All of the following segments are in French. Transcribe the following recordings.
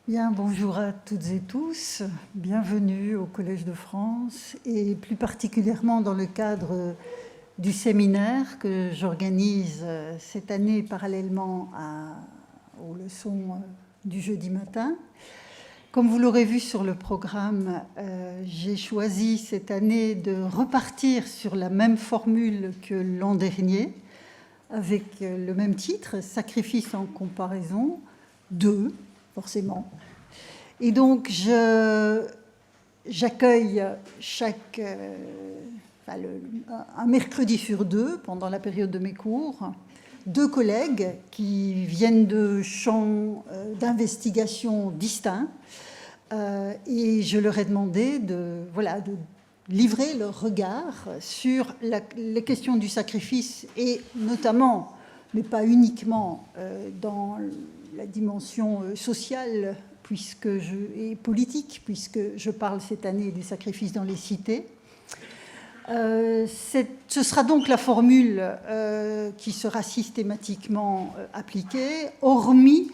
Bien, bonjour à toutes et tous, bienvenue au Collège de France et plus particulièrement dans le cadre du séminaire que j'organise cette année parallèlement aux leçons du jeudi matin. Comme vous l'aurez vu sur le programme, j'ai choisi cette année de repartir sur la même formule que l'an dernier, avec le même titre, Sacrifice en comparaison 2, forcément. Et donc, j'accueille un mercredi sur deux, pendant la période de mes cours, deux collègues qui viennent de champs d'investigation distincts. Et je leur ai demandé de livrer leur regard sur les questions du sacrifice et notamment, mais pas uniquement, dans la dimension sociale et politique, puisque je parle cette année du sacrifice dans les cités. Ce sera donc la formule qui sera systématiquement appliquée, hormis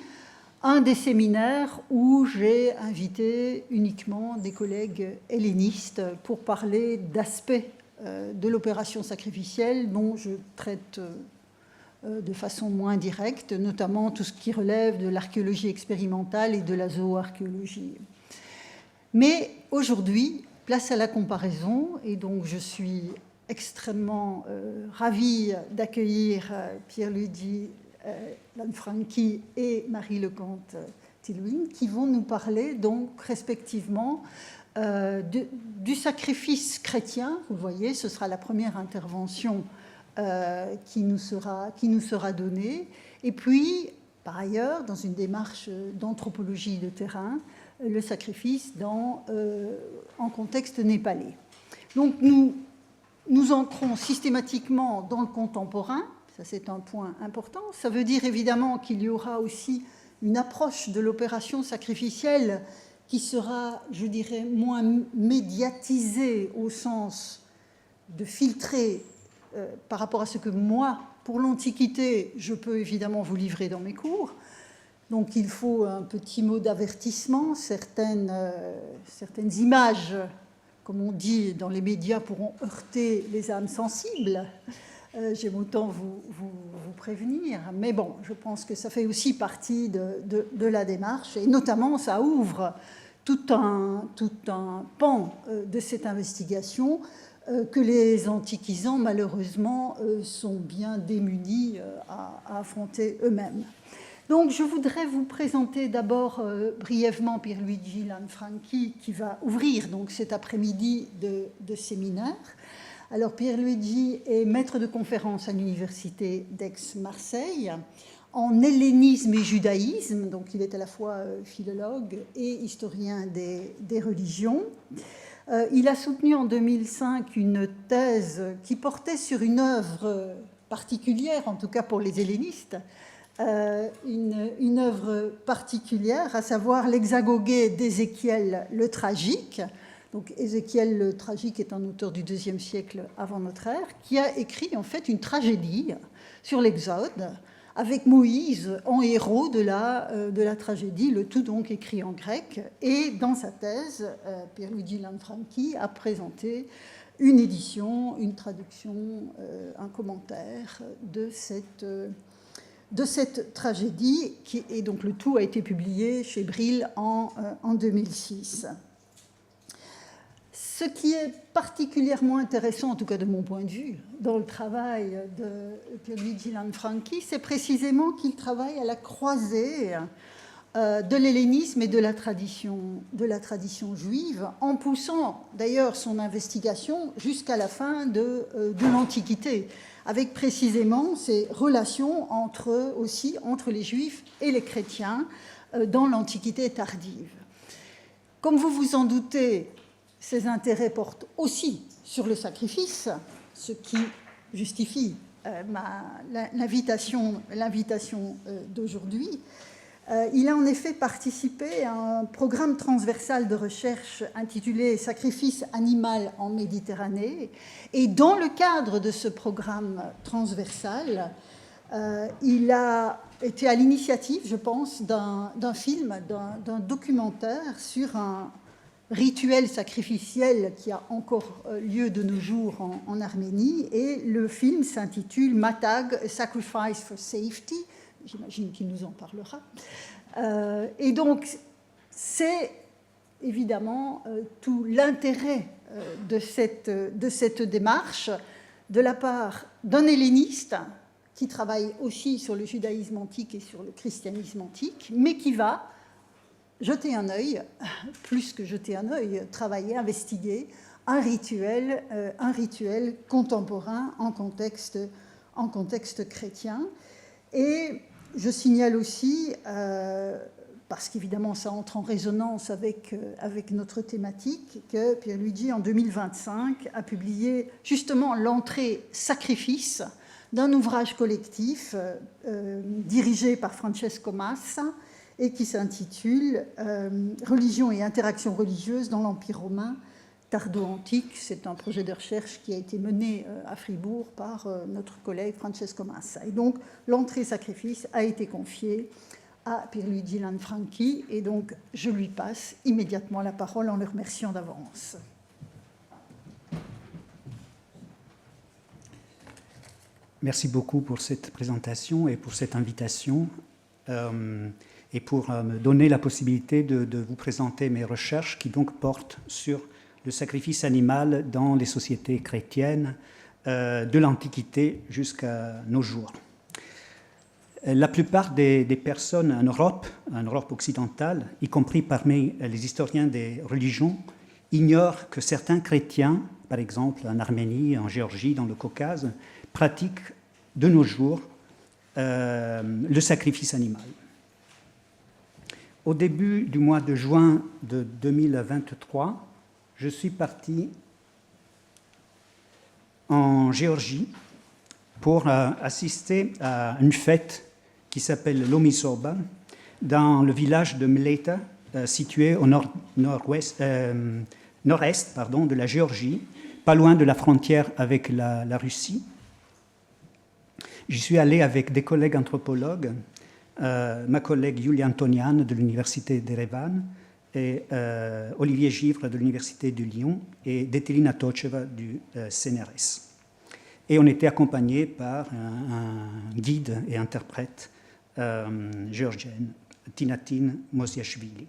un des séminaires où j'ai invité uniquement des collègues hellénistes pour parler d'aspects de l'opération sacrificielle dont je traite de façon moins directe, notamment tout ce qui relève de l'archéologie expérimentale et de la zooarchéologie. Mais aujourd'hui, place à la comparaison, et donc je suis extrêmement ravie d'accueillir Pierluigi Lanfranchi et Marie Lecomte-Tillouin, qui vont nous parler donc respectivement du sacrifice chrétien. Vous voyez, ce sera la première intervention qui nous sera donnée. Et puis, par ailleurs, dans une démarche d'anthropologie de terrain, le sacrifice en contexte népalais. Donc nous entrons systématiquement dans le contemporain. Ça, c'est un point important. Ça veut dire évidemment qu'il y aura aussi une approche de l'opération sacrificielle qui sera, je dirais, moins médiatisée au sens de filtrer par rapport à ce que moi, pour l'Antiquité, je peux évidemment vous livrer dans mes cours. Donc il faut un petit mot d'avertissement. Certaines images, comme on dit dans les médias, pourront heurter les âmes sensibles. J'aime autant vous prévenir, mais bon, je pense que ça fait aussi partie de la démarche, et notamment ça ouvre tout un pan de cette investigation que les antiquisants, malheureusement, sont bien démunis à affronter eux-mêmes. Donc je voudrais vous présenter d'abord brièvement Pierluigi Lanfranchi, qui va ouvrir donc cet après-midi de séminaire. Alors, Pierluigi est maître de conférence à l'université d'Aix-Marseille en hellénisme et judaïsme, donc il est à la fois philologue et historien des religions. Il a soutenu en 2005 une thèse qui portait sur une œuvre particulière, en tout cas pour les hellénistes, une œuvre particulière, à savoir l'Hexagogée d'Ézéchiel le Tragique. Donc Ézéchiel le Tragique est un auteur du IIe siècle avant notre ère qui a écrit en fait une tragédie sur l'Exode avec Moïse en héros de la tragédie, le tout donc écrit en grec. Et dans sa thèse, Pierluigi Lanfranchi a présenté une édition, une traduction, un commentaire de cette tragédie, et donc le tout a été publié chez Brill en 2006. Ce qui est particulièrement intéressant, en tout cas de mon point de vue, dans le travail de Pierluigi Lanfranchi, c'est précisément qu'il travaille à la croisée de l'hellénisme et de la tradition juive, en poussant d'ailleurs son investigation jusqu'à la fin de l'Antiquité, avec précisément ces relations entre les juifs et les chrétiens dans l'Antiquité tardive. Comme vous vous en doutez, ces intérêts portent aussi sur le sacrifice, ce qui justifie l'invitation d'aujourd'hui. Il a en effet participé à un programme transversal de recherche intitulé « Sacrifice animal en Méditerranée ». Et dans le cadre de ce programme transversal, Il a été à l'initiative, je pense, d'un film, d'un documentaire sur un rituel sacrificiel qui a encore lieu de nos jours en Arménie. Et le film s'intitule Matag, A Sacrifice for Safety. J'imagine qu'il nous en parlera. Et donc, c'est évidemment tout l'intérêt de cette démarche de la part d'un helléniste qui travaille aussi sur le judaïsme antique et sur le christianisme antique, mais qui va jeter un œil, plus que jeter un œil, travailler, investiguer un rituel contemporain en contexte chrétien. Et je signale aussi, parce qu'évidemment ça entre en résonance avec notre thématique, que Pierluigi en 2025 a publié justement l'entrée sacrifice d'un ouvrage collectif dirigé par Francesco Massa et qui s'intitule Religion et interaction religieuse dans l'Empire romain tardo-antique. C'est un projet de recherche qui a été mené à Fribourg par notre collègue Francesco Massa. Et donc l'entrée sacrifice a été confiée à Pierluigi Lanfranchi et donc je lui passe immédiatement la parole en le remerciant d'avance. Merci beaucoup pour cette présentation et pour cette invitation et pour me donner la possibilité de vous présenter mes recherches qui donc portent sur le sacrifice animal dans les sociétés chrétiennes de l'Antiquité jusqu'à nos jours. La plupart des personnes en Europe occidentale, y compris parmi les historiens des religions, ignorent que certains chrétiens, par exemple en Arménie, en Géorgie, dans le Caucase, pratiquent de nos jours le sacrifice animal. Au début du mois de juin de 2023, je suis parti en Géorgie pour assister à une fête qui s'appelle l'Omisoba dans le village de Mleta, situé au nord-est de la Géorgie, pas loin de la frontière avec la Russie. J'y suis allé avec des collègues anthropologues, ma collègue Yulia Antonian de l'Université d'Erevan et Olivier Givre de l'Université de Lyon et Detelina Tocheva du CNRS. Et on était accompagné par un guide et interprète géorgienne, Tinatin Mosiashvili.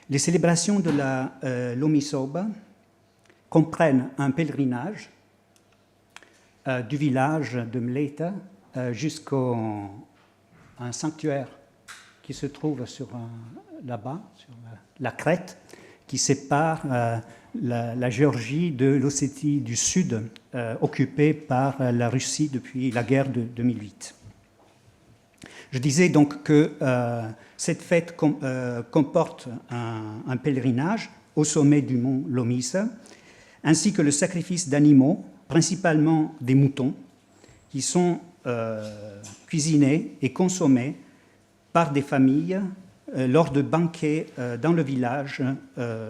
Les célébrations de l'Omisoba comprennent un pèlerinage du village de Mleta jusqu'à un sanctuaire qui se trouve là-bas, sur la crête, qui sépare la Géorgie de l'Ossétie du Sud, occupée par la Russie depuis la guerre de 2008. Je disais donc que cette fête comporte un pèlerinage au sommet du mont Lomisa, ainsi que le sacrifice d'animaux, principalement des moutons, qui sont cuisinés et consommés par des familles lors de banquets dans le village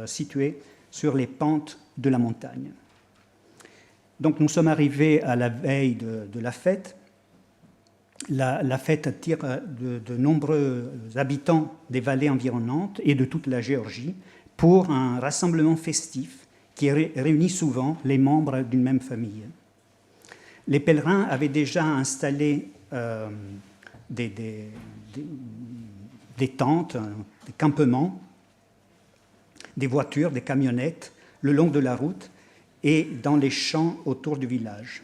situé sur les pentes de la montagne. Donc nous sommes arrivés à la veille de la fête. La fête attire de nombreux habitants des vallées environnantes et de toute la Géorgie pour un rassemblement festif qui réunit souvent les membres d'une même famille. Les pèlerins avaient déjà installé des tentes, des campements, des voitures, des camionnettes le long de la route et dans les champs autour du village.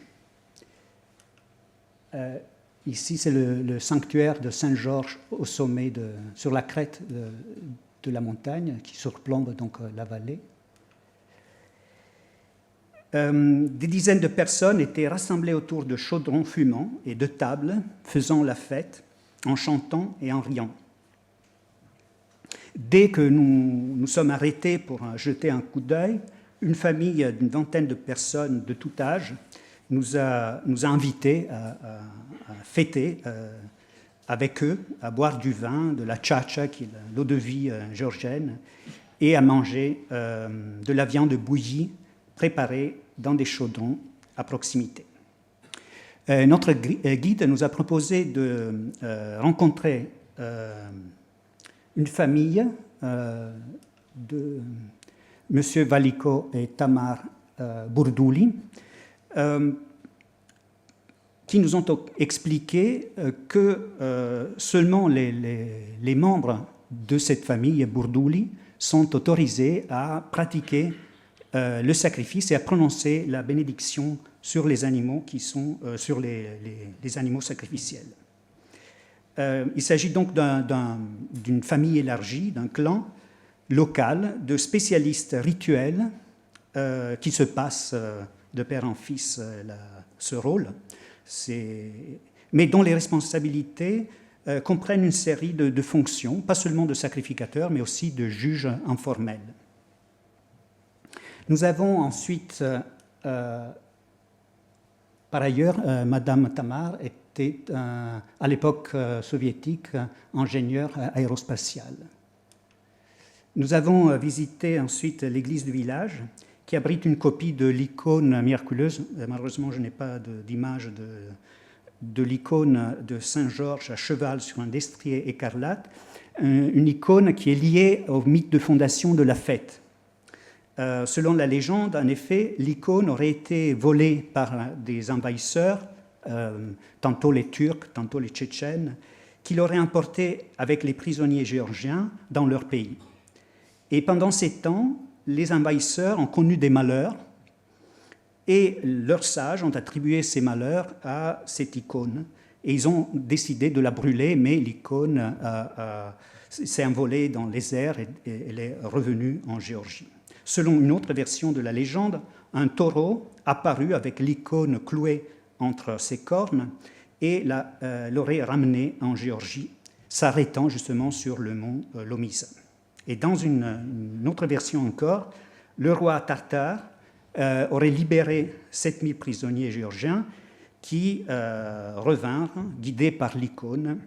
Ici, c'est le sanctuaire de Saint-Georges au sommet, sur la crête de la montagne qui surplombe donc la vallée. Des dizaines de personnes étaient rassemblées autour de chaudrons fumants et de tables faisant la fête en chantant et en riant. Dès que nous sommes arrêtés pour jeter un coup d'œil, une famille d'une vingtaine de personnes de tout âge nous a invités à fêter avec eux, à boire du vin, de la tchatcha, qui est l'eau de vie géorgienne, et à manger de la viande bouillie préparée dans des chaudrons à proximité. Notre guide nous a proposé de rencontrer une famille de M. Valiko et Tamar Bourdouli, qui nous ont expliqué que seulement les membres de cette famille Bourdouli sont autorisés à pratiquer le sacrifice et à prononcer la bénédiction sur les animaux qui sont sur les animaux sacrificiels. Il s'agit donc d'une famille élargie, d'un clan local de spécialistes rituels qui se passent de père en fils ce rôle, mais dont les responsabilités comprennent une série de fonctions, pas seulement de sacrificateurs, mais aussi de juges informels. Nous avons ensuite, par ailleurs, Madame Tamar était à l'époque soviétique ingénieure aérospatiale. Nous avons visité ensuite l'église du village qui abrite une copie de l'icône miraculeuse. Malheureusement, je n'ai pas d'image de l'icône de Saint-Georges à cheval sur un destrier écarlate, une icône qui est liée au mythe de fondation de la fête. Selon la légende, en effet, l'icône aurait été volée par des envahisseurs, tantôt les Turcs, tantôt les Tchétchènes, qui l'auraient emportée avec les prisonniers géorgiens dans leur pays. Et pendant ces temps, les envahisseurs ont connu des malheurs et leurs sages ont attribué ces malheurs à cette icône. Et ils ont décidé de la brûler, mais l'icône s'est envolée dans les airs et elle est revenue en Géorgie. Selon une autre version de la légende, un taureau apparut avec l'icône clouée entre ses cornes et l'aurait ramenée en Géorgie, s'arrêtant justement sur le mont Lomisa. Et dans une autre version encore, le roi tartare aurait libéré 7000 prisonniers géorgiens qui revinrent, guidés par l'icône,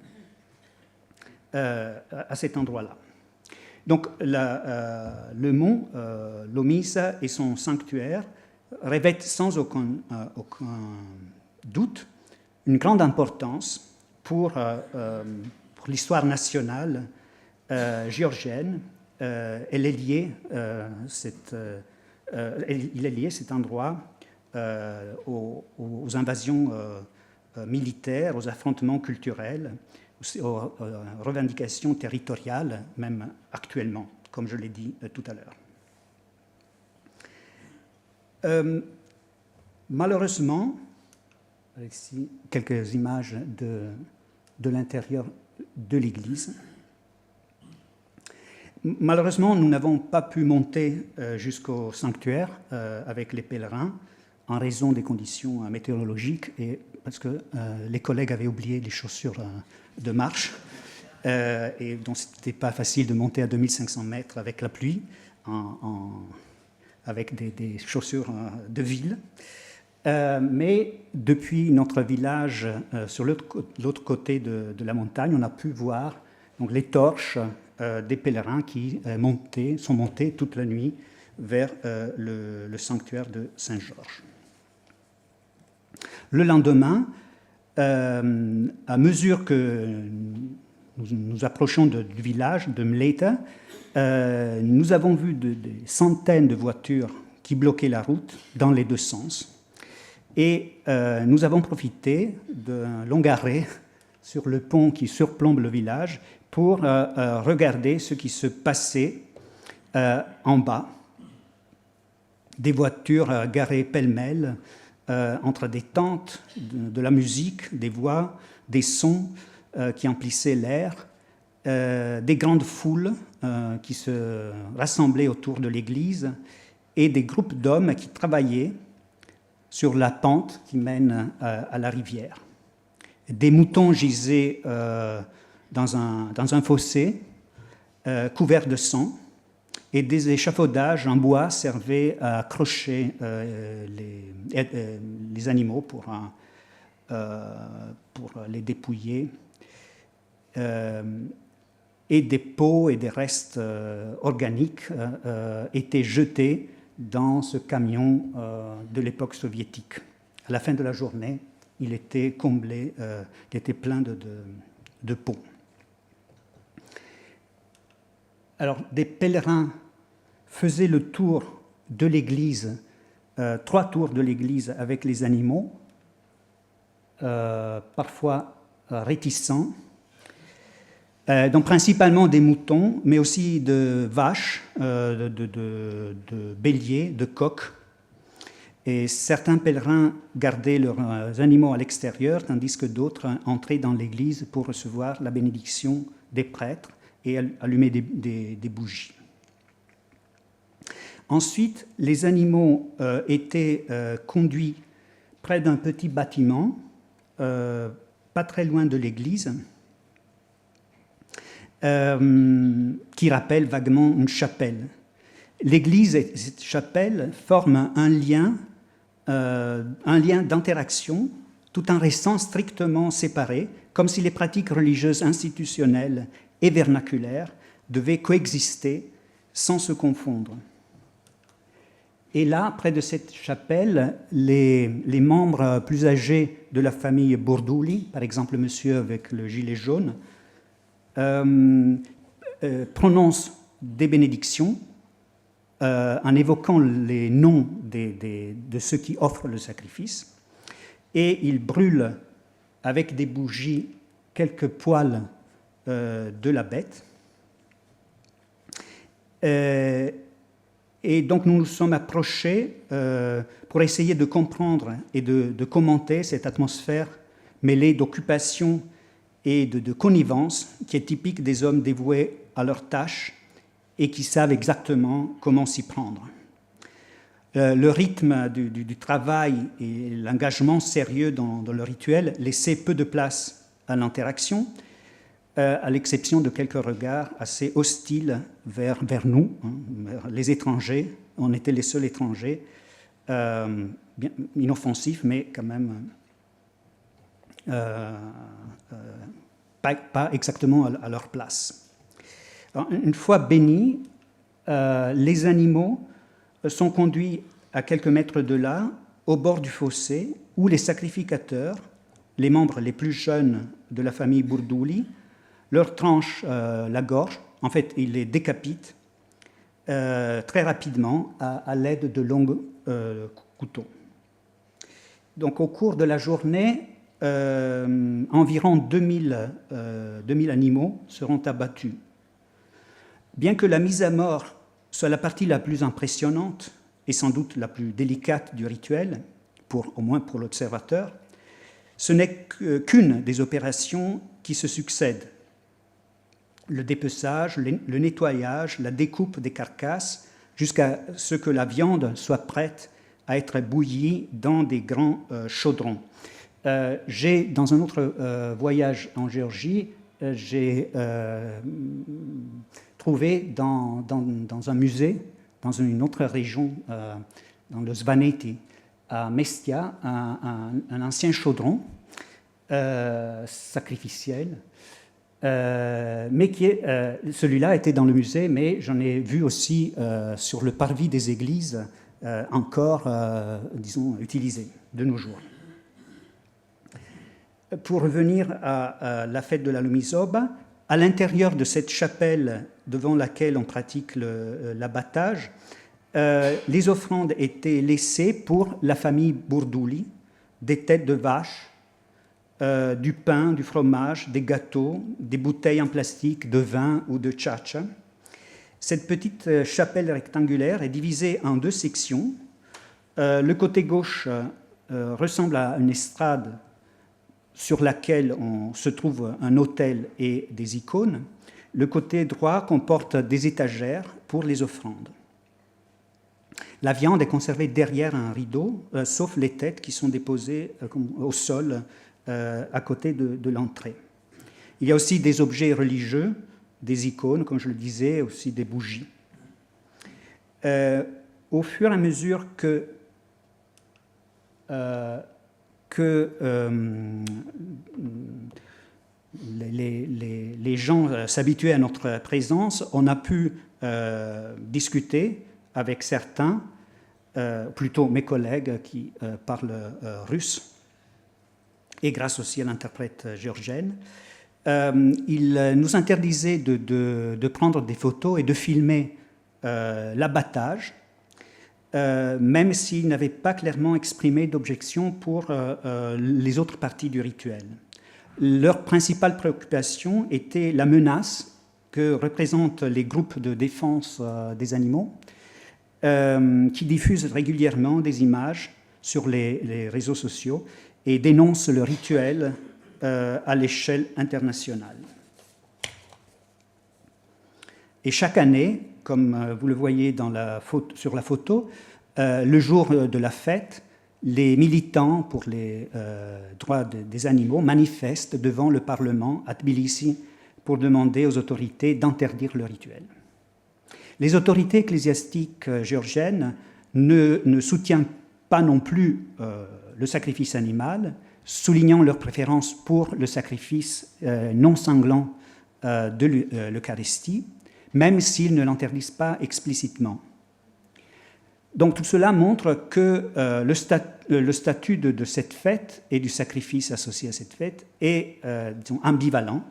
à cet endroit-là. Donc le mont Lomisa et son sanctuaire revêtent sans aucun doute une grande importance pour l'histoire nationale géorgienne. Il est lié cet endroit aux invasions militaires, aux affrontements culturels, aux revendications territoriales, même actuellement, comme je l'ai dit tout à l'heure. Malheureusement, ici quelques images de l'intérieur de l'église. Malheureusement, nous n'avons pas pu monter jusqu'au sanctuaire avec les pèlerins en raison des conditions météorologiques et parce que les collègues avaient oublié les chaussures de marche et donc ce n'était pas facile de monter à 2500 mètres avec la pluie, avec des chaussures de ville. Mais depuis notre village, sur l'autre côté de la montagne, on a pu voir donc, les torches des pèlerins qui sont montés toute la nuit vers le sanctuaire de Saint-Georges. Le lendemain, à mesure que nous approchons du village de Mleta, nous avons vu des centaines de voitures qui bloquaient la route dans les deux sens. Et nous avons profité d'un long arrêt sur le pont qui surplombe le village pour regarder ce qui se passait en bas. Des voitures garées pêle-mêle entre des tentes, de la musique, des voix, des sons qui emplissaient l'air, des grandes foules qui se rassemblaient autour de l'église et des groupes d'hommes qui travaillaient sur la pente qui mène à la rivière. Des moutons gisaient dans un fossé couvert de sang et des échafaudages en bois servaient à accrocher les animaux pour les dépouiller. Et des peaux et des restes organiques étaient jetés dans ce camion de l'époque soviétique. À la fin de la journée, il était comblé, il était plein de pots. Alors, des pèlerins faisaient le tour de l'église, 3 tours de l'église avec les animaux, parfois réticents, donc principalement des moutons, mais aussi de vaches, de béliers, de coqs. Et certains pèlerins gardaient leurs animaux à l'extérieur, tandis que d'autres entraient dans l'église pour recevoir la bénédiction des prêtres et allumer des bougies. Ensuite, les animaux étaient conduits près d'un petit bâtiment, pas très loin de l'église, qui rappelle vaguement une chapelle. L'église et cette chapelle forment un lien d'interaction tout en restant strictement séparés, comme si les pratiques religieuses institutionnelles et vernaculaires devaient coexister sans se confondre. Et là, près de cette chapelle, les membres plus âgés de la famille Burduly, par exemple monsieur avec le gilet jaune, prononcent des bénédictions en évoquant les noms de ceux qui offrent le sacrifice, et ils brûlent avec des bougies quelques poils de la bête. Et donc nous nous sommes approchés pour essayer de comprendre et de commenter cette atmosphère mêlée d'occupation et de connivence qui est typique des hommes dévoués à leur tâche et qui savent exactement comment s'y prendre. Le rythme du travail et l'engagement sérieux dans le rituel laissaient peu de place à l'interaction, à l'exception de quelques regards assez hostiles vers nous, vers les étrangers. On était les seuls étrangers, bien inoffensifs, mais quand même pas exactement à leur place. Alors, une fois bénis, les animaux sont conduits à quelques mètres de là, au bord du fossé, où les sacrificateurs, les membres les plus jeunes de la famille Burduly, leur tranchent la gorge. En fait, ils les décapitent très rapidement à l'aide de longs couteaux. Donc, au cours de la journée, environ 2000 animaux seront abattus. Bien que la mise à mort soit la partie la plus impressionnante et sans doute la plus délicate du rituel, au moins pour l'observateur, ce n'est qu'une des opérations qui se succèdent. Le dépeçage, le nettoyage, la découpe des carcasses, jusqu'à ce que la viande soit prête à être bouillie dans des grands chaudrons. Dans un autre voyage en Géorgie, j'ai trouvé dans un musée, dans une autre région, dans le Svaneti, à Mestia, un ancien chaudron sacrificiel, mais celui-là était dans le musée, mais j'en ai vu aussi sur le parvis des églises encore, disons, utilisé de nos jours. Pour revenir à la fête de la Lumizoba, à l'intérieur de cette chapelle devant laquelle on pratique l'abattage, les offrandes étaient laissées pour la famille Burduly, des têtes de vache, du pain, du fromage, des gâteaux, des bouteilles en plastique de vin ou de tchatcha. Cette petite chapelle rectangulaire est divisée en 2 sections. Le côté gauche ressemble à une estrade sur laquelle se trouve un autel et des icônes. Le côté droit comporte des étagères pour les offrandes. La viande est conservée derrière un rideau, sauf les têtes qui sont déposées au sol à côté de l'entrée. Il y a aussi des objets religieux, des icônes, comme je le disais, aussi des bougies. Au fur et à mesure que les gens s'habituaient à notre présence, on a pu discuter avec certains, plutôt mes collègues qui parlent russe, et grâce aussi à l'interprète géorgienne. Il nous interdisait de prendre des photos et de filmer l'abattage, même s'il n'avait pas clairement exprimé d'objection pour les autres parties du rituel. Leur principale préoccupation était la menace que représentent les groupes de défense des animaux, qui diffusent régulièrement des images sur les réseaux sociaux et dénoncent le rituel à l'échelle internationale. Et chaque année, comme vous le voyez sur la photo, le jour de la fête, les militants pour les droits des animaux manifestent devant le Parlement à Tbilissi pour demander aux autorités d'interdire le rituel. Les autorités ecclésiastiques géorgiennes ne soutiennent pas non plus le sacrifice animal, soulignant leur préférence pour le sacrifice non sanglant de l'Eucharistie, même s'ils ne l'interdisent pas explicitement. Donc tout cela montre que le statut de cette fête et du sacrifice associé à cette fête est disons, ambivalent.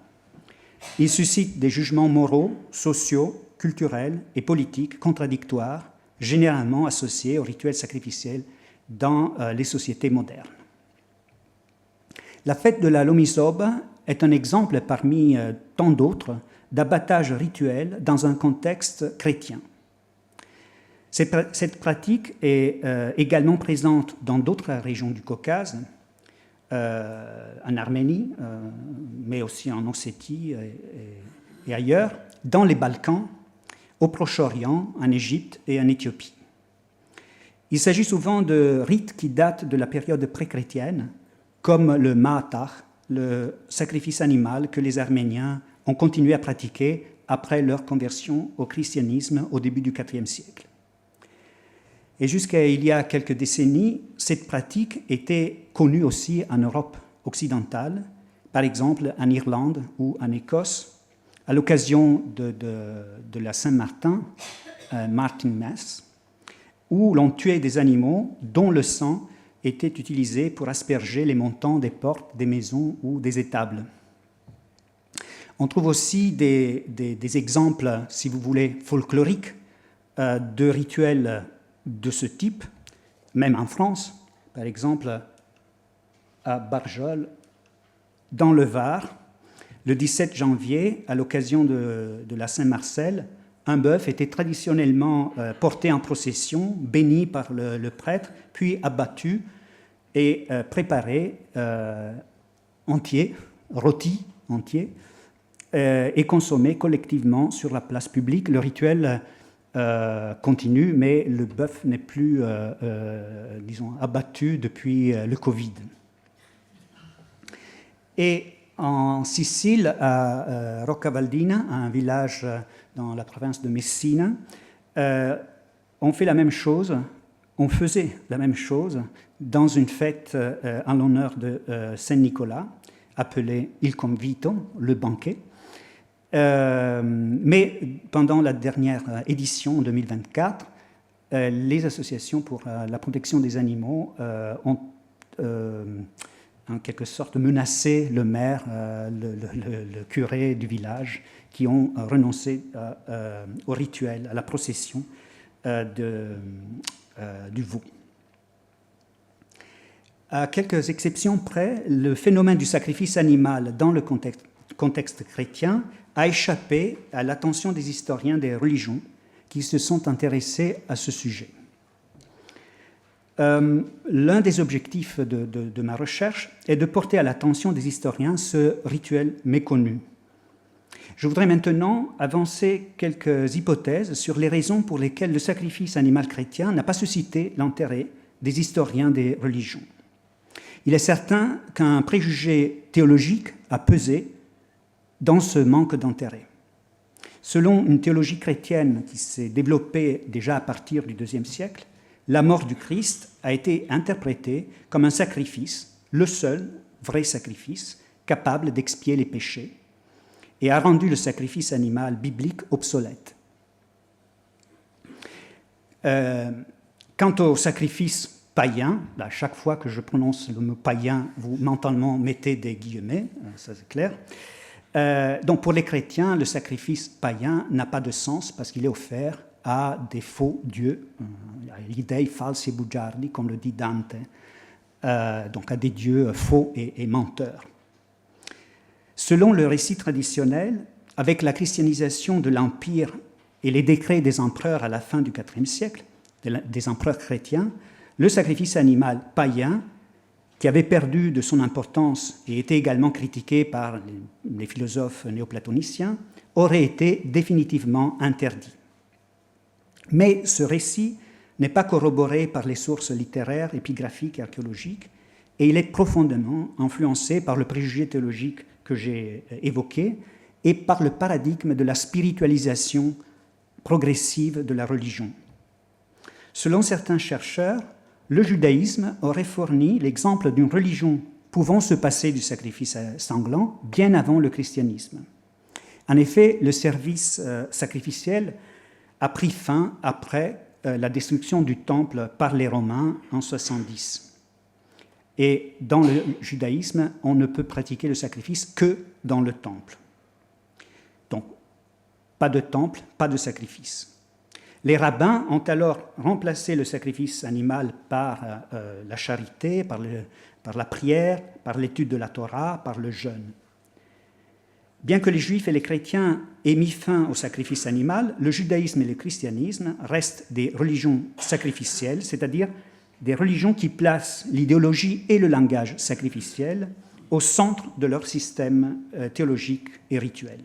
Il suscite des jugements moraux, sociaux, culturels et politiques contradictoires, généralement associés au rituel sacrificiel dans les sociétés modernes. La fête de la Lomisoba est un exemple parmi tant d'autres d'abattage rituel dans un contexte chrétien. Cette pratique est également présente dans d'autres régions du Caucase, en Arménie, mais aussi en Ossétie et ailleurs, dans les Balkans, au Proche-Orient, en Égypte et en Éthiopie. Il s'agit souvent de rites qui datent de la période pré-chrétienne, comme le Ma'atar, le sacrifice animal que les Arméniens ont continué à pratiquer après leur conversion au christianisme au début du IVe siècle. Et jusqu'à il y a quelques décennies, cette pratique était connue aussi en Europe occidentale, par exemple en Irlande ou en Écosse, à l'occasion de la Saint-Martin, Martin Mass, où l'on tuait des animaux dont le sang était utilisé pour asperger les montants des portes, des maisons ou des étables. On trouve aussi des exemples, si vous voulez, folkloriques de rituels de ce type, même en France, par exemple à Barjol, dans le Var, le 17 janvier, à l'occasion de la Saint-Marcel, un bœuf était traditionnellement porté en procession, béni par le prêtre, puis abattu et préparé entier, rôti entier, et consommé collectivement sur la place publique. Le rituel continue, mais le bœuf n'est plus, disons, abattu depuis le Covid. Et en Sicile, à Roccavaldina, un village dans la province de Messine, on fait la même chose, on faisait la même chose dans une fête en l'honneur de Saint-Nicolas, appelée Il Convito, le banquet. Mais pendant la dernière édition, en 2024, les associations pour la protection des animaux ont en quelque sorte menacé le maire, le curé du village, qui ont renoncé au rituel, à la procession du veau. À quelques exceptions près, le phénomène du sacrifice animal dans le contexte chrétien a échappé à l'attention des historiens des religions qui se sont intéressés à ce sujet. L'un des objectifs de ma recherche est de porter à l'attention des historiens ce rituel méconnu. Je voudrais maintenant avancer quelques hypothèses sur les raisons pour lesquelles le sacrifice animal chrétien n'a pas suscité l'intérêt des historiens des religions. Il est certain qu'un préjugé théologique a pesé dans ce manque d'intérêt. Selon une théologie chrétienne qui s'est développée déjà à partir du IIe siècle, la mort du Christ a été interprétée comme un sacrifice, le seul vrai sacrifice capable d'expier les péchés, et a rendu le sacrifice animal biblique obsolète. Quant au sacrifice païen. À chaque fois que je prononce le mot païen, vous mentalement mettez des guillemets, ça c'est clair. Donc pour les chrétiens, le sacrifice païen n'a pas de sens parce qu'il est offert à des faux dieux, gli dei falsi bugiardi, comme le dit Dante, donc à des dieux faux et menteurs. Selon le récit traditionnel, avec la christianisation de l'Empire et les décrets des empereurs à la fin du IVe siècle, des empereurs chrétiens, le sacrifice animal païen, qui avait perdu de son importance et était également critiqué par les philosophes néoplatoniciens, aurait été définitivement interdit. Mais ce récit n'est pas corroboré par les sources littéraires, épigraphiques et archéologiques, et il est profondément influencé par le préjugé théologique que j'ai évoqué et par le paradigme de la spiritualisation progressive de la religion. Selon certains chercheurs, le judaïsme aurait fourni l'exemple d'une religion pouvant se passer du sacrifice sanglant bien avant le christianisme. En effet, le service sacrificiel a pris fin après la destruction du temple par les Romains en 70. Et dans le judaïsme, on ne peut pratiquer le sacrifice que dans le temple. Donc, pas de temple, pas de sacrifice. Les rabbins ont alors remplacé le sacrifice animal par la charité, par la prière, par l'étude de la Torah, par le jeûne. Bien que les juifs et les chrétiens aient mis fin au sacrifice animal, le judaïsme et le christianisme restent des religions sacrificielles, c'est-à-dire des religions qui placent l'idéologie et le langage sacrificiel au centre de leur système théologique et rituel.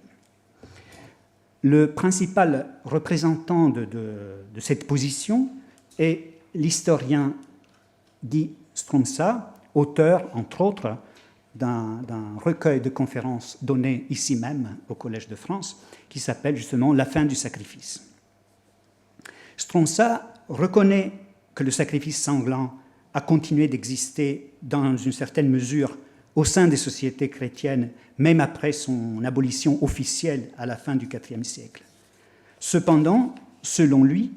Le principal représentant de cette position est l'historien Guy Stromsa, auteur, entre autres, d'un recueil de conférences données ici même au Collège de France, qui s'appelle justement « La fin du sacrifice ». Stromsa reconnaît que le sacrifice sanglant a continué d'exister dans une certaine mesure au sein des sociétés chrétiennes, même après son abolition officielle à la fin du IVe siècle. Cependant, selon lui,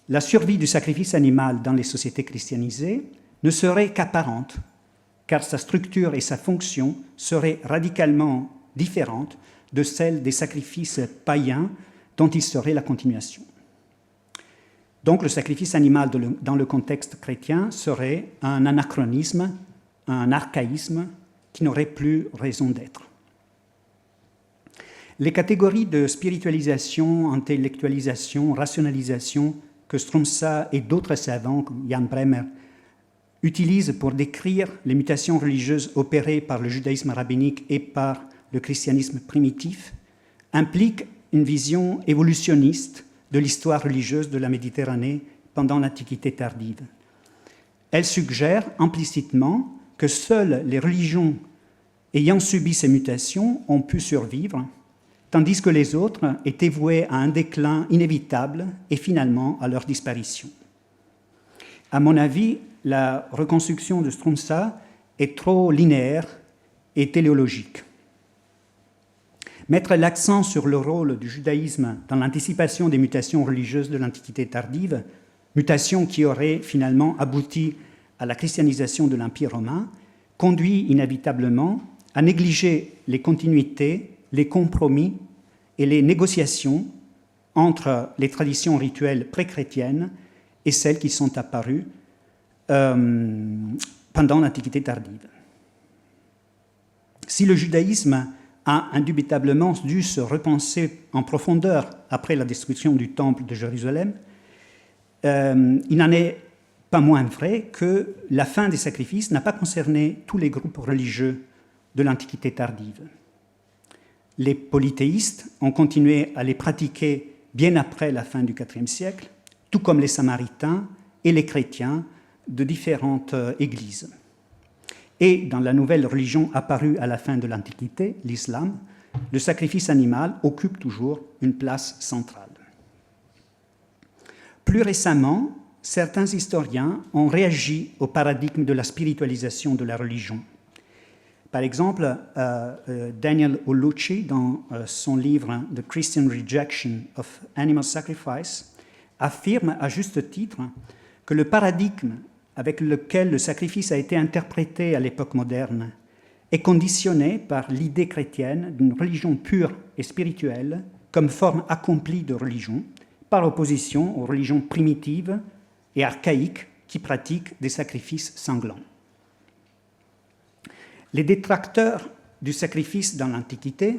la survie du sacrifice animal dans les sociétés christianisées ne serait qu'apparente, car sa structure et sa fonction seraient radicalement différentes de celles des sacrifices païens dont il serait la continuation. Donc le sacrifice animal dans le contexte chrétien serait un anachronisme, un archaïsme qui n'aurait plus raison d'être. Les catégories de spiritualisation, intellectualisation, rationalisation que Stromsa et d'autres savants, comme Jan Bremer, utilisent pour décrire les mutations religieuses opérées par le judaïsme rabbinique et par le christianisme primitif, impliquent une vision évolutionniste de l'histoire religieuse de la Méditerranée pendant l'Antiquité tardive. Elle suggère implicitement que seules les religions ayant subi ces mutations ont pu survivre, tandis que les autres étaient vouées à un déclin inévitable et finalement à leur disparition. À mon avis, la reconstruction de Stromsa est trop linéaire et téléologique. Mettre l'accent sur le rôle du judaïsme dans l'anticipation des mutations religieuses de l'Antiquité tardive, mutations qui auraient finalement abouti à la christianisation de l'Empire romain, conduit inévitablement à négliger les continuités, les compromis et les négociations entre les traditions rituelles pré-chrétiennes et celles qui sont apparues pendant l'Antiquité tardive. Si le judaïsme a indubitablement dû se repenser en profondeur après la destruction du temple de Jérusalem, il n'en est pas moins vrai que la fin des sacrifices n'a pas concerné tous les groupes religieux de l'Antiquité tardive. Les polythéistes ont continué à les pratiquer bien après la fin du IVe siècle, tout comme les Samaritains et les chrétiens de différentes églises. Et dans la nouvelle religion apparue à la fin de l'Antiquité, l'islam, le sacrifice animal occupe toujours une place centrale. Plus récemment, certains historiens ont réagi au paradigme de la spiritualisation de la religion. Par exemple, Daniel Ullucci, dans son livre « The Christian Rejection of Animal Sacrifice », affirme à juste titre que le paradigme avec lequel le sacrifice a été interprété à l'époque moderne est conditionné par l'idée chrétienne d'une religion pure et spirituelle comme forme accomplie de religion, par opposition aux religions primitives et archaïques qui pratiquent des sacrifices sanglants. Les détracteurs du sacrifice dans l'Antiquité,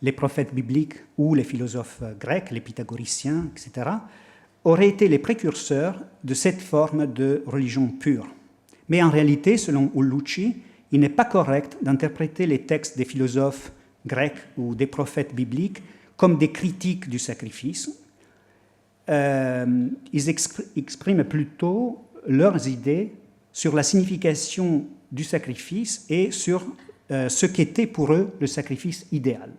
les prophètes bibliques ou les philosophes grecs, les pythagoriciens, etc., auraient été les précurseurs de cette forme de religion pure. Mais en réalité, selon Ullucci, il n'est pas correct d'interpréter les textes des philosophes grecs ou des prophètes bibliques comme des critiques du sacrifice. Ils expriment plutôt leurs idées sur la signification du sacrifice et sur ce qu'était pour eux le sacrifice idéal.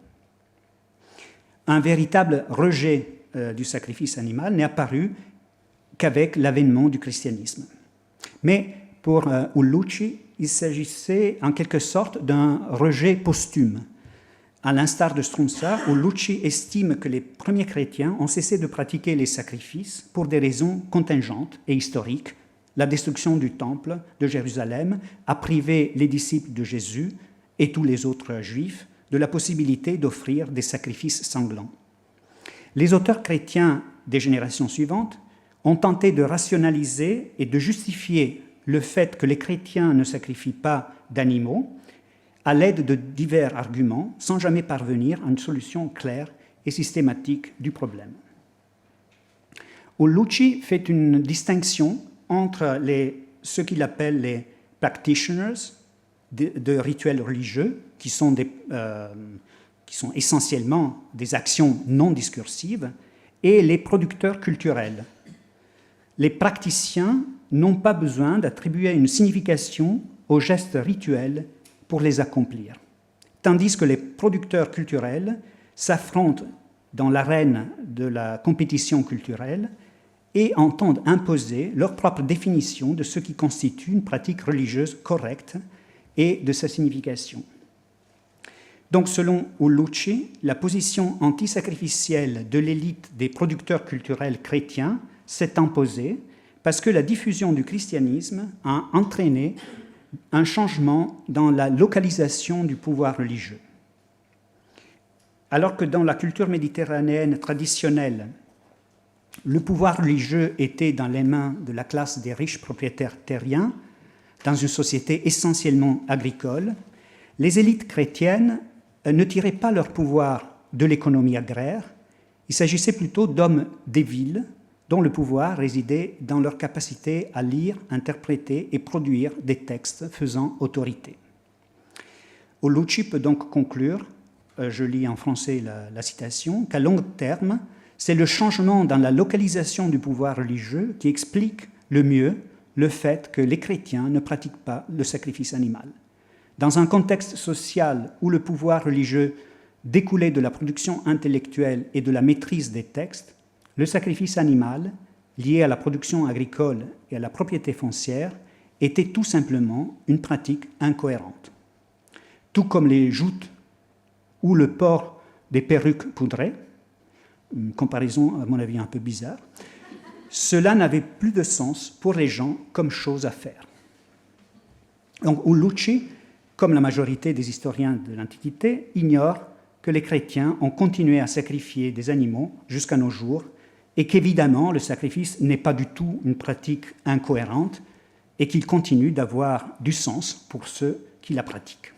Un véritable rejet du sacrifice animal n'est apparu qu'avec l'avènement du christianisme. Mais pour Ullucci, il s'agissait en quelque sorte d'un rejet posthume. À l'instar de Strunza, Ullucci estime que les premiers chrétiens ont cessé de pratiquer les sacrifices pour des raisons contingentes et historiques. La destruction du temple de Jérusalem a privé les disciples de Jésus et tous les autres juifs de la possibilité d'offrir des sacrifices sanglants. Les auteurs chrétiens des générations suivantes ont tenté de rationaliser et de justifier le fait que les chrétiens ne sacrifient pas d'animaux à l'aide de divers arguments, sans jamais parvenir à une solution claire et systématique du problème. Ullucci fait une distinction entre ce qu'il appelle les practitioners de rituels religieux, qui sont essentiellement des actions non discursives, et les producteurs culturels. Les praticiens n'ont pas besoin d'attribuer une signification aux gestes rituels pour les accomplir, tandis que les producteurs culturels s'affrontent dans l'arène de la compétition culturelle et entendent imposer leur propre définition de ce qui constitue une pratique religieuse correcte et de sa signification. Donc, selon Ullucci, la position antisacrificielle de l'élite des producteurs culturels chrétiens s'est imposée parce que la diffusion du christianisme a entraîné un changement dans la localisation du pouvoir religieux. Alors que dans la culture méditerranéenne traditionnelle, le pouvoir religieux était dans les mains de la classe des riches propriétaires terriens, dans une société essentiellement agricole, les élites chrétiennes ne tiraient pas leur pouvoir de l'économie agraire, il s'agissait plutôt d'hommes des villes dont le pouvoir résidait dans leur capacité à lire, interpréter et produire des textes faisant autorité. Ullucci peut donc conclure, je lis en français la citation, qu'à long terme, c'est le changement dans la localisation du pouvoir religieux qui explique le mieux le fait que les chrétiens ne pratiquent pas le sacrifice animal. Dans un contexte social où le pouvoir religieux découlait de la production intellectuelle et de la maîtrise des textes, le sacrifice animal, lié à la production agricole et à la propriété foncière, était tout simplement une pratique incohérente. Tout comme les joutes ou le port des perruques poudrées, une comparaison à mon avis un peu bizarre, cela n'avait plus de sens pour les gens comme chose à faire. Donc Ullucci, comme la majorité des historiens de l'Antiquité, ignore que les chrétiens ont continué à sacrifier des animaux jusqu'à nos jours et qu'évidemment le sacrifice n'est pas du tout une pratique incohérente et qu'il continue d'avoir du sens pour ceux qui la pratiquent.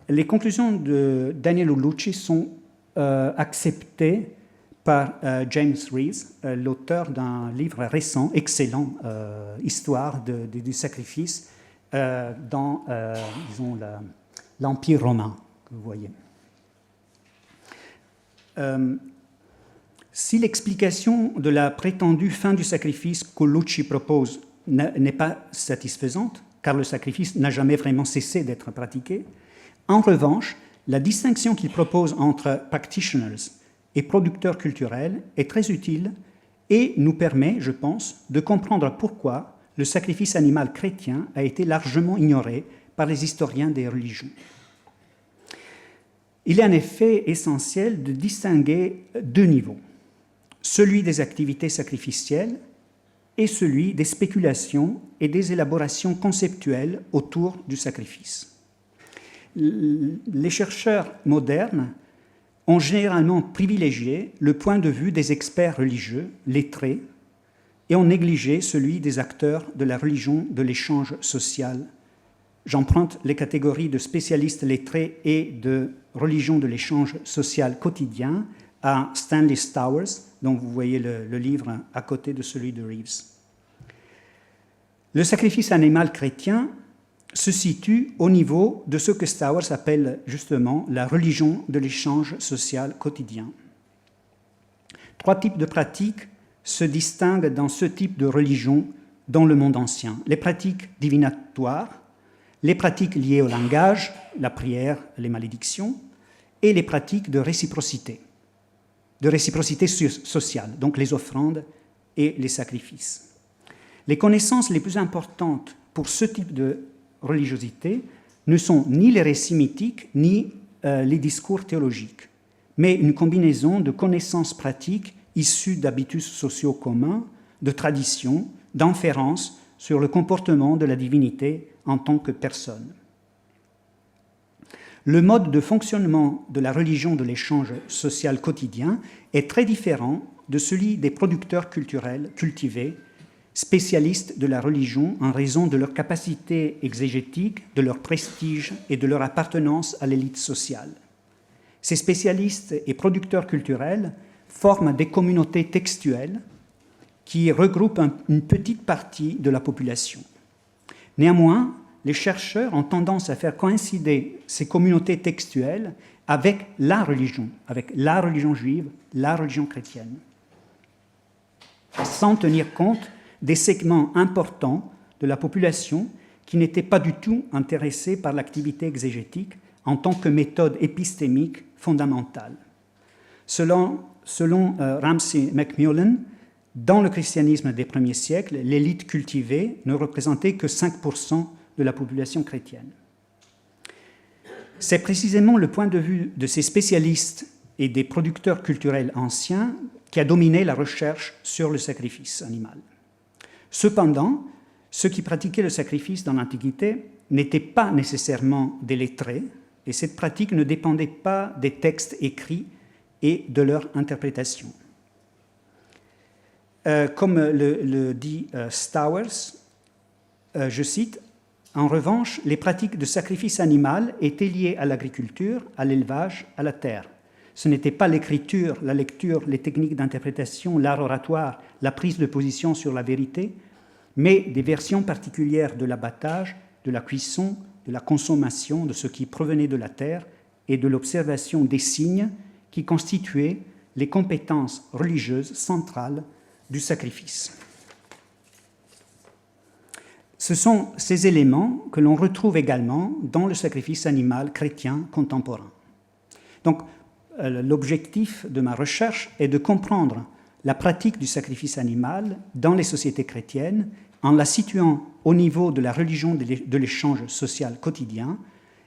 Les conclusions de Daniel Ullucci sont acceptées par James Rees, l'auteur d'un livre récent, excellent, Histoire du sacrifice dans, disons, l'Empire romain, que vous voyez. Si l'explication de la prétendue fin du sacrifice qu'Ullucci propose n'est pas satisfaisante, car le sacrifice n'a jamais vraiment cessé d'être pratiqué, en revanche, la distinction qu'il propose entre practitioners et producteurs culturels est très utile et nous permet, je pense, de comprendre pourquoi le sacrifice animal chrétien a été largement ignoré par les historiens des religions. Il est en effet essentiel de distinguer deux niveaux, celui des activités sacrificielles est celui des spéculations et des élaborations conceptuelles autour du sacrifice. Les chercheurs modernes ont généralement privilégié le point de vue des experts religieux, lettrés, et ont négligé celui des acteurs de la religion de l'échange social. J'emprunte les catégories de spécialistes lettrés et de religion de l'échange social quotidien à Stanley Stowers, dont vous voyez le livre à côté de celui de Reeves. Le sacrifice animal chrétien se situe au niveau de ce que Stowers appelle justement la religion de l'échange social quotidien. 3 types de pratiques se distinguent dans ce type de religion dans le monde ancien. Les pratiques divinatoires, les pratiques liées au langage, la prière, les malédictions, et les pratiques de réciprocité sociale, donc les offrandes et les sacrifices. Les connaissances les plus importantes pour ce type de religiosité ne sont ni les récits mythiques ni les discours théologiques, mais une combinaison de connaissances pratiques issues d'habitus sociaux communs, de traditions, d'inférences sur le comportement de la divinité en tant que personne. Le mode de fonctionnement de la religion de l'échange social quotidien est très différent de celui des producteurs culturels cultivés, spécialistes de la religion en raison de leur capacité exégétique, de leur prestige et de leur appartenance à l'élite sociale. Ces spécialistes et producteurs culturels forment des communautés textuelles qui regroupent une petite partie de la population. Néanmoins, les chercheurs ont tendance à faire coïncider ces communautés textuelles avec la religion juive, la religion chrétienne, sans tenir compte des segments importants de la population qui n'étaient pas du tout intéressés par l'activité exégétique en tant que méthode épistémique fondamentale. Selon Ramsay MacMillan, dans le christianisme des premiers siècles, l'élite cultivée ne représentait que 5% de la population chrétienne. C'est précisément le point de vue de ces spécialistes et des producteurs culturels anciens qui a dominé la recherche sur le sacrifice animal. Cependant, ceux qui pratiquaient le sacrifice dans l'Antiquité n'étaient pas nécessairement des lettrés, et cette pratique ne dépendait pas des textes écrits et de leur interprétation. Comme le dit Stowers, je cite, « En revanche, les pratiques de sacrifice animal étaient liées à l'agriculture, à l'élevage, à la terre. Ce n'était pas l'écriture, la lecture, les techniques d'interprétation, l'art oratoire, la prise de position sur la vérité, mais des versions particulières de l'abattage, de la cuisson, de la consommation de ce qui provenait de la terre et de l'observation des signes qui constituaient les compétences religieuses centrales du sacrifice. » Ce sont ces éléments que l'on retrouve également dans le sacrifice animal chrétien contemporain. Donc, l'objectif de ma recherche est de comprendre la pratique du sacrifice animal dans les sociétés chrétiennes en la situant au niveau de la religion de l'échange social quotidien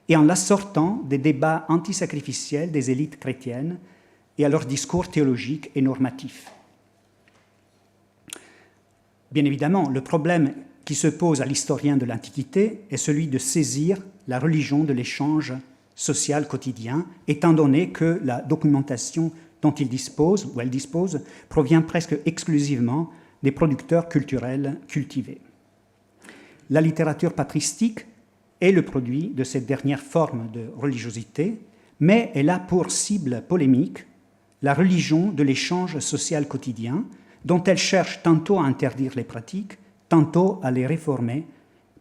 et en la sortant des débats antisacrificiels des élites chrétiennes et à leurs discours théologiques et normatifs. Bien évidemment, le problème qui se pose à l'historien de l'Antiquité est celui de saisir la religion de l'échange social quotidien, étant donné que la documentation dont il dispose, ou elle dispose, provient presque exclusivement des producteurs culturels cultivés. La littérature patristique est le produit de cette dernière forme de religiosité, mais elle a pour cible polémique la religion de l'échange social quotidien, dont elle cherche tantôt à interdire les pratiques, tantôt à les réformer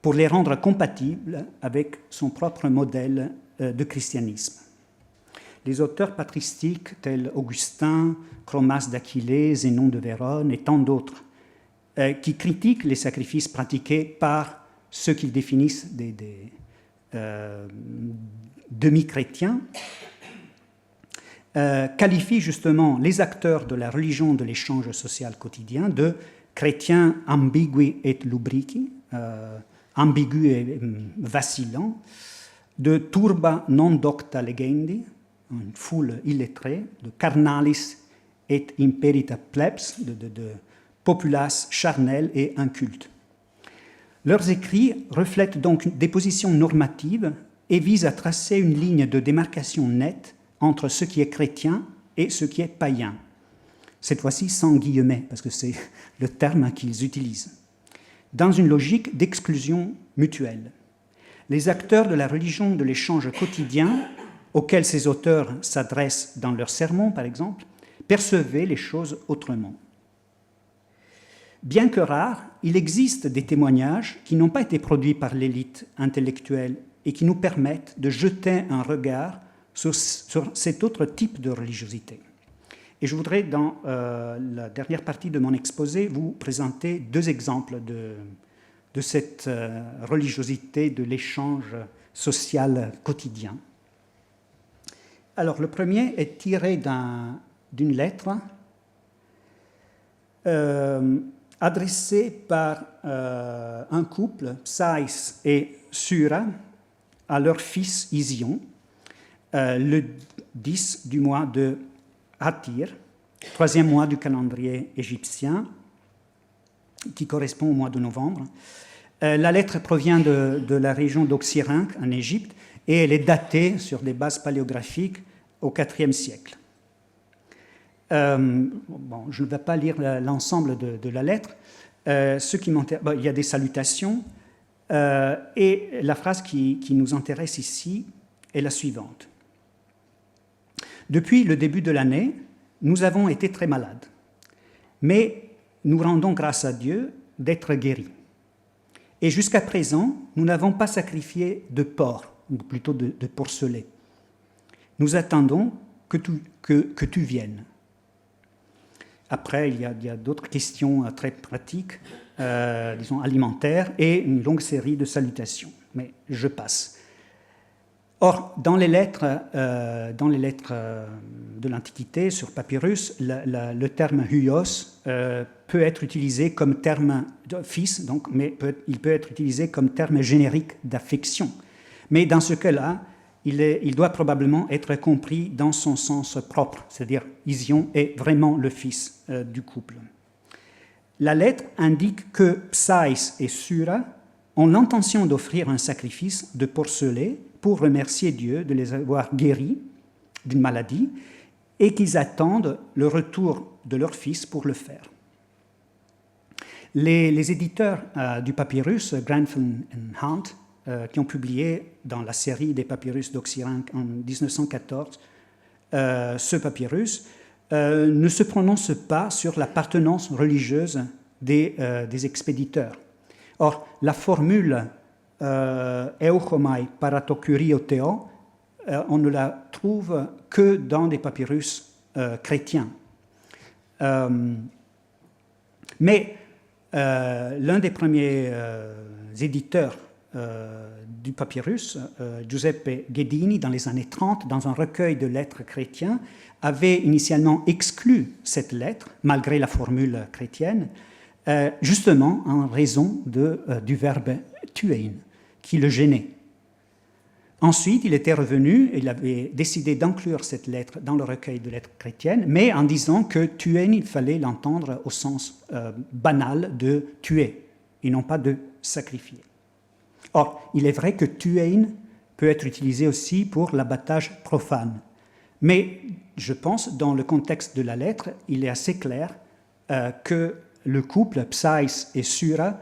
pour les rendre compatibles avec son propre modèle de christianisme. Les auteurs patristiques tels Augustin, Chromas d'Aquilée, Zénon de Vérone et tant d'autres qui critiquent les sacrifices pratiqués par ceux qu'ils définissent des demi-chrétiens qualifient justement les acteurs de la religion de l'échange social quotidien de chrétiens ambigui et lubrici, ambigus et vacillants, de turba non docta legendi, une foule illettrée, de carnalis et imperita plebs, de populace, charnel et inculte. Leurs écrits reflètent donc des positions normatives et visent à tracer une ligne de démarcation nette entre ce qui est chrétien et ce qui est païen. Cette fois-ci sans guillemets, parce que c'est le terme qu'ils utilisent, dans une logique d'exclusion mutuelle. Les acteurs de la religion de l'échange quotidien, auxquels ces auteurs s'adressent dans leurs sermons, par exemple, percevaient les choses autrement. Bien que rares, il existe des témoignages qui n'ont pas été produits par l'élite intellectuelle et qui nous permettent de jeter un regard sur cet autre type de religiosité. Et je voudrais, dans la dernière partie de mon exposé, vous présenter deux exemples de cette religiosité de l'échange social quotidien. Alors, le premier est tiré d'une lettre adressée par un couple, Psais et Sura, à leur fils Ision, le 10 du mois de Hatir, troisième mois du calendrier égyptien, qui correspond au mois de novembre. La lettre provient de la région d'Oxyrhynque, en Égypte, et elle est datée sur des bases paléographiques au IVe siècle. Bon, je ne vais pas lire l'ensemble de la lettre. Il y a des salutations, et la phrase qui nous intéresse ici est la suivante. Depuis le début de l'année, nous avons été très malades, mais nous rendons grâce à Dieu d'être guéris. Et jusqu'à présent, nous n'avons pas sacrifié de porc, ou plutôt de porcelet. Nous attendons que tu viennes. Après, il y a d'autres questions très pratiques, disons alimentaires, et une longue série de salutations. Mais je passe. Or, dans les lettres de l'Antiquité sur papyrus, le terme huios peut être utilisé comme terme de fils, donc, mais il peut être utilisé comme terme générique d'affection. Mais dans ce cas-là, il doit probablement être compris dans son sens propre, c'est-à-dire Ision est vraiment le fils du couple. La lettre indique que Psais et Sura ont l'intention d'offrir un sacrifice de porcelet pour remercier Dieu de les avoir guéris d'une maladie et qu'ils attendent le retour de leur fils pour le faire. Les éditeurs du papyrus, Grantham et Hunt, qui ont publié dans la série des papyrus d'Oxyrhynque en 1914 ce papyrus, ne se prononcent pas sur l'appartenance religieuse des expéditeurs. Or, la formule euchomai paratokurioteo, on ne la trouve que dans des papyrus chrétiens. Mais l'un des premiers éditeurs du papyrus, Giuseppe Ghedini, dans les années 30, dans un recueil de lettres chrétiens, avait initialement exclu cette lettre, malgré la formule chrétienne, justement en raison du verbe tuein, qui le gênait. Ensuite, il était revenu et il avait décidé d'inclure cette lettre dans le recueil de lettres chrétiennes, mais en disant que tuein, il fallait l'entendre au sens banal de tuer, et non pas de sacrifier. Or, il est vrai que tuein peut être utilisé aussi pour l'abattage profane. Mais je pense, dans le contexte de la lettre, il est assez clair que le couple, Psais et Sura,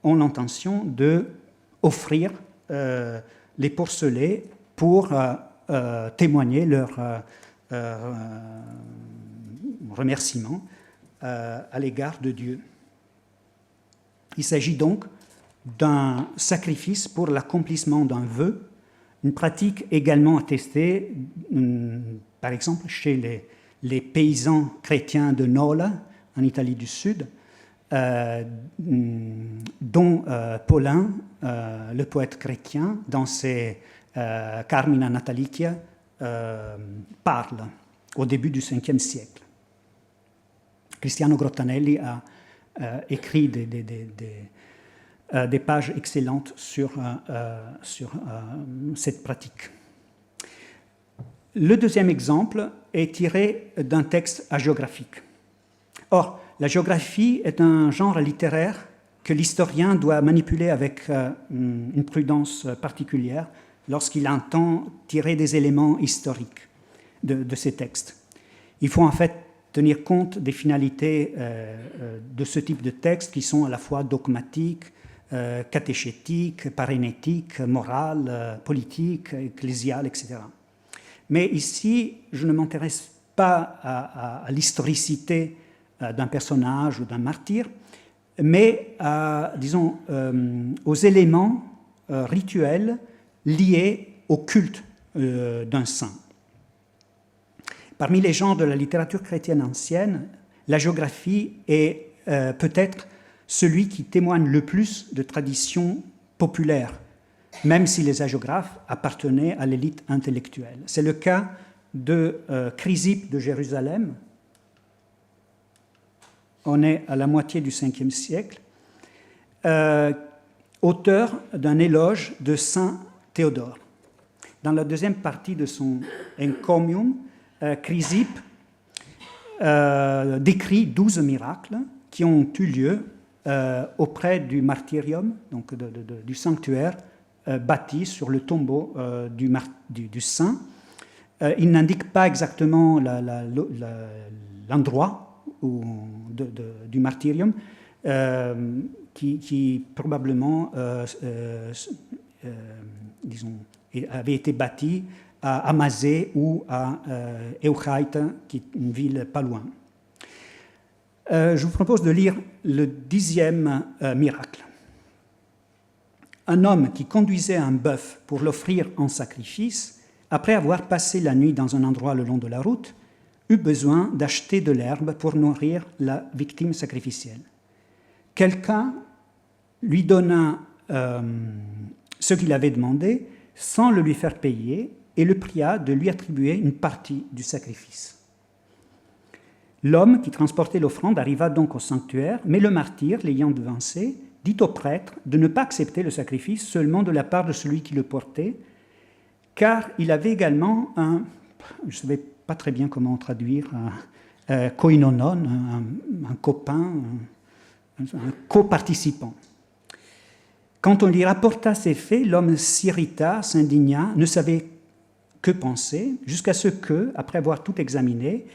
ont l'intention d'offrir les porcelets pour témoigner leur remerciement à l'égard de Dieu. Il s'agit donc d'un sacrifice pour l'accomplissement d'un vœu, une pratique également attestée, par exemple, chez les paysans chrétiens de Nola, en Italie du Sud, dont Paulin, le poète chrétien, dans ses Carmina Natalicia, parle au début du Ve siècle. Cristiano Grottanelli a écrit des pages excellentes sur cette pratique. Le deuxième exemple est tiré d'un texte hagiographique. Or, la géographie est un genre littéraire que l'historien doit manipuler avec une prudence particulière lorsqu'il entend tirer des éléments historiques de ces textes. Il faut en fait tenir compte des finalités de ce type de textes qui sont à la fois dogmatiques, catéchétiques, parénétiques, morales, politiques, ecclésiales, etc. Mais ici, je ne m'intéresse pas à l'historicité d'un personnage ou d'un martyr, mais disons, aux éléments rituels liés au culte d'un saint. Parmi les genres de la littérature chrétienne ancienne, la géographie est peut-être celui qui témoigne le plus de traditions populaires, même si les hagiographes appartenaient à l'élite intellectuelle. C'est le cas de Chrysippe de Jérusalem. On est à la moitié du 5e siècle, auteur d'un éloge de saint Théodore. Dans la deuxième partie de son Encomium, Chrysippe décrit 12 miracles qui ont eu lieu auprès du martyrium, donc du sanctuaire bâti sur le tombeau du saint. Il n'indique pas exactement l'endroit du martyrium, qui probablement disons, avait été bâti à Amazé ou à Euchaïte, qui est une ville pas loin. Je vous propose de lire le 10e miracle. Un homme qui conduisait un bœuf pour l'offrir en sacrifice, après avoir passé la nuit dans un endroit le long de la route, eut besoin d'acheter de l'herbe pour nourrir la victime sacrificielle. Quelqu'un lui donna ce qu'il avait demandé sans le lui faire payer et le pria de lui attribuer une partie du sacrifice. L'homme qui transportait l'offrande arriva donc au sanctuaire, mais le martyr, l'ayant devancé, dit au prêtre de ne pas accepter le sacrifice seulement de la part de celui qui le portait, car il avait également un, je ne savais pas très bien comment traduire, koinonon, un copain, un coparticipant. Quand on lui rapporta ces faits, l'homme s'irrita, s'indigna, ne savait que penser, jusqu'à ce que, après avoir tout examiné,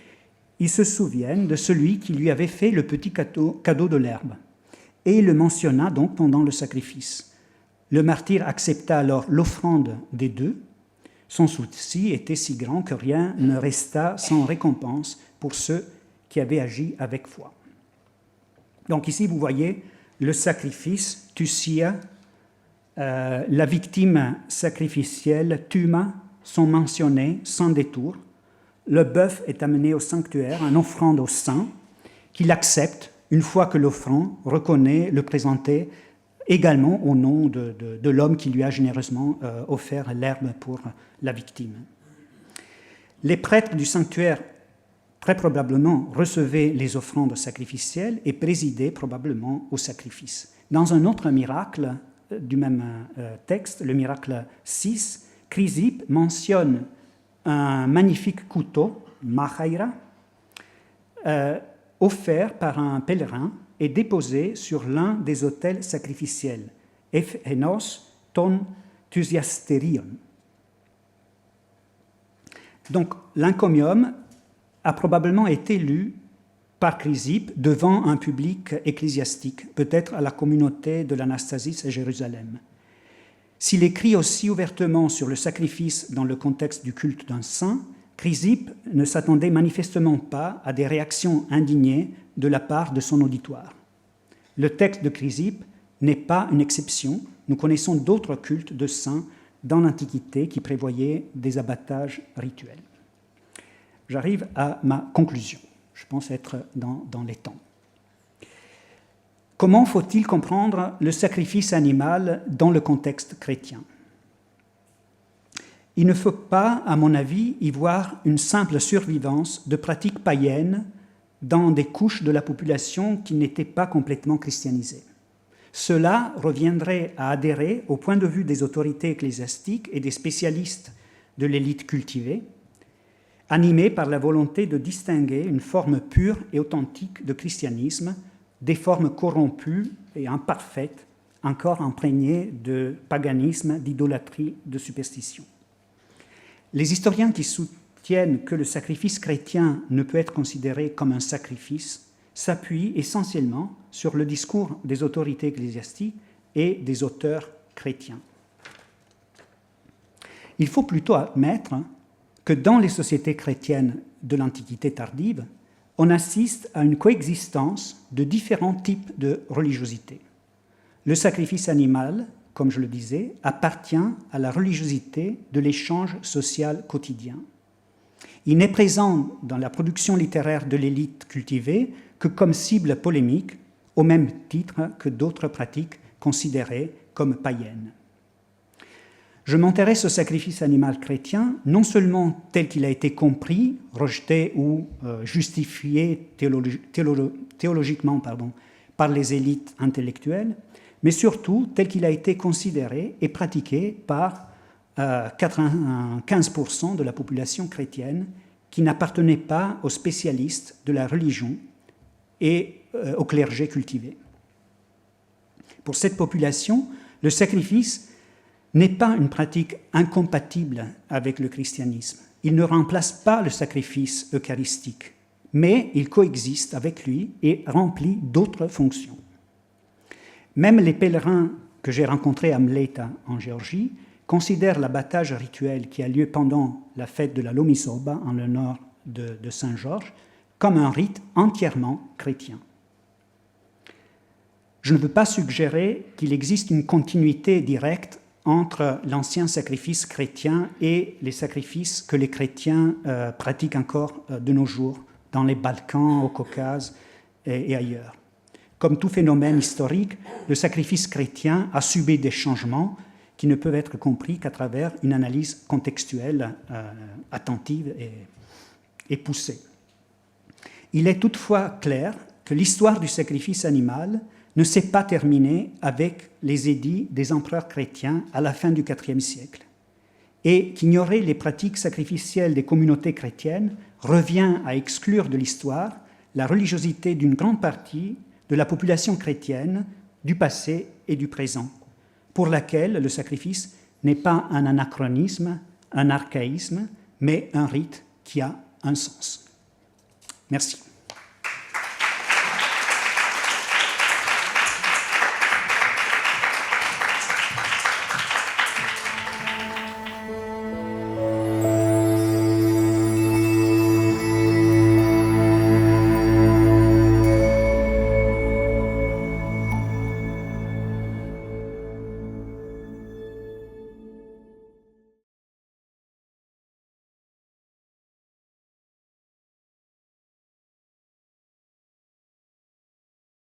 il se souvienne de celui qui lui avait fait le petit cadeau de l'herbe. Et il le mentionna donc pendant le sacrifice. Le martyr accepta alors l'offrande des deux. Son souci était si grand que rien ne resta sans récompense pour ceux qui avaient agi avec foi. Donc ici, vous voyez le sacrifice, Tusia, la victime sacrificielle, Tuma, sont mentionnés sans détour. Le bœuf est amené au sanctuaire, en offrande au saint, qu'il accepte une fois que l'offrand reconnaît le présenter également au nom de l'homme qui lui a généreusement offert l'herbe pour la victime. Les prêtres du sanctuaire, très probablement, recevaient les offrandes sacrificielles et présidaient probablement au sacrifice. Dans un autre miracle du même texte, le miracle 6, Chrysippe mentionne un magnifique couteau, machaira, offert par un pèlerin et déposé sur l'un des autels sacrificiels, Ephenos ton thusiasterion. Donc, l'encomium a probablement été lu par Chrysippe devant un public ecclésiastique, peut-être à la communauté de l'Anastasis à Jérusalem. S'il écrit aussi ouvertement sur le sacrifice dans le contexte du culte d'un saint, Chrysippe ne s'attendait manifestement pas à des réactions indignées de la part de son auditoire. Le texte de Chrysippe n'est pas une exception. Nous connaissons d'autres cultes de saints dans l'Antiquité qui prévoyaient des abattages rituels. J'arrive à ma conclusion. Je pense être dans les temps. Comment faut-il comprendre le sacrifice animal dans le contexte chrétien ? Il ne faut pas, à mon avis, y voir une simple survivance de pratiques païennes dans des couches de la population qui n'étaient pas complètement christianisées. Cela reviendrait à adhérer au point de vue des autorités ecclésiastiques et des spécialistes de l'élite cultivée, animé par la volonté de distinguer une forme pure et authentique de christianisme des formes corrompues et imparfaites, encore imprégnées de paganisme, d'idolâtrie, de superstition. Les historiens qui soutiennent que le sacrifice chrétien ne peut être considéré comme un sacrifice s'appuient essentiellement sur le discours des autorités ecclésiastiques et des auteurs chrétiens. Il faut plutôt admettre que dans les sociétés chrétiennes de l'Antiquité tardive, on assiste à une coexistence de différents types de religiosité. Le sacrifice animal, comme je le disais, appartient à la religiosité de l'échange social quotidien. Il n'est présent dans la production littéraire de l'élite cultivée que comme cible polémique, au même titre que d'autres pratiques considérées comme païennes. Je m'intéresse au sacrifice animal chrétien, non seulement tel qu'il a été compris, rejeté ou justifié théologiquement par les élites intellectuelles, mais surtout tel qu'il a été considéré et pratiqué par 95% de la population chrétienne qui n'appartenait pas aux spécialistes de la religion et au clergé cultivé. Pour cette population, le sacrifice n'est pas une pratique incompatible avec le christianisme. Il ne remplace pas le sacrifice eucharistique, mais il coexiste avec lui et remplit d'autres fonctions. Même les pèlerins que j'ai rencontrés à Mleta, en Géorgie, considèrent l'abattage rituel qui a lieu pendant la fête de la Lomisorba, en l'honneur de Saint Georges, comme un rite entièrement chrétien. Je ne veux pas suggérer qu'il existe une continuité directe entre l'ancien sacrifice chrétien et les sacrifices que les chrétiens pratiquent encore de nos jours, dans les Balkans, au Caucase et ailleurs. Comme tout phénomène historique, le sacrifice chrétien a subi des changements qui ne peuvent être compris qu'à travers une analyse contextuelle attentive et poussée. Il est toutefois clair que l'histoire du sacrifice animal ne s'est pas terminée avec les édits des empereurs chrétiens à la fin du IVe siècle, et qu'ignorer les pratiques sacrificielles des communautés chrétiennes revient à exclure de l'histoire la religiosité d'une grande partie de la population chrétienne du passé et du présent, pour laquelle le sacrifice n'est pas un anachronisme, un archaïsme, mais un rite qui a un sens. Merci.